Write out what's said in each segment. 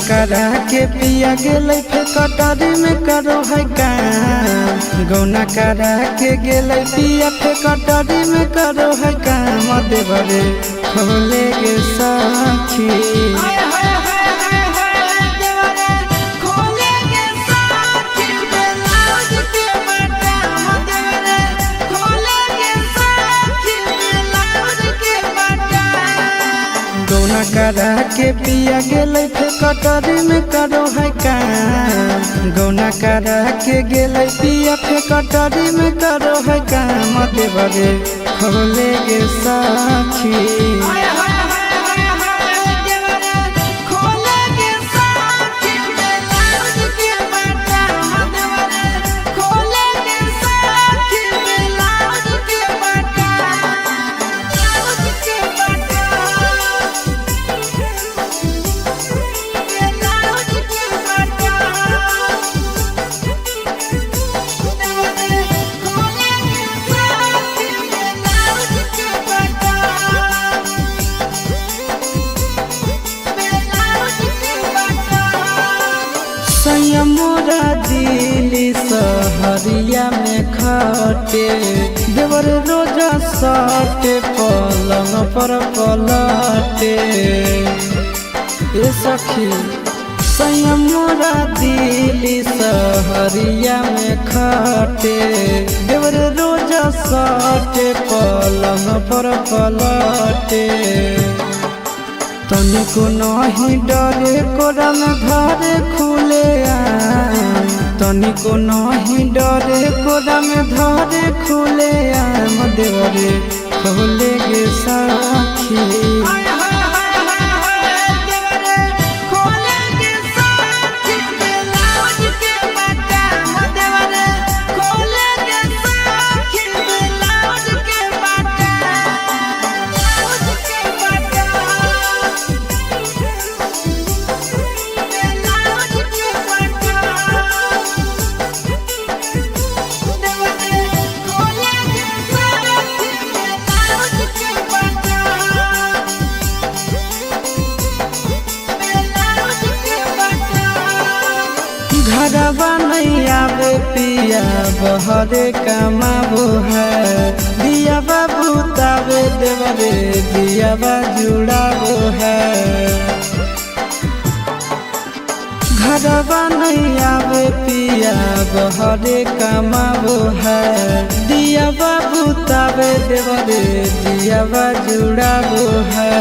करा के पिया गेलै फिर कटारी में करो है काम। गौना करा के गेलै पिया फिर कटारी में करो है काम। देवरे खोले गे साखी गौना करा के पिया गेलै फिर कटारी में करो है काम। गौना करा के गेलै पिया फिर कटारी में करो है काम। देवरे खोले गे साखी मोरा दिल्ली सहरिया में खटे। देवर रोजा सटे पलंग पर पलटे। ए सखी मोरा दिल्ली सहरिया में खटे। देवर रोजा सटे पलंग पर पलटे। तनिको नहीं डरे कोरा में घरे खुले तनिको नहीं डरे कोरा में घरे खुले देवरे खोले गे साखी घरवा नहीं आवे पिया बहरे कमाबो है। दिया बाबू तावे देवरे दिया बा जुड़ाबो है। घरवा नहीं आवे पिया बहरे कमाबो है। दिया बाबू तावे देवरे दिया बा जुड़ाबो है।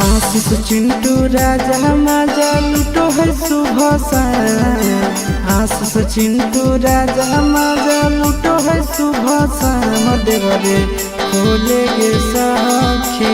आशीष चिंटू राजा मजा लूटो है सुबह। आशीष चिंटू राजा मजा लूटो है सुबह। देवरे खोले गे साखी।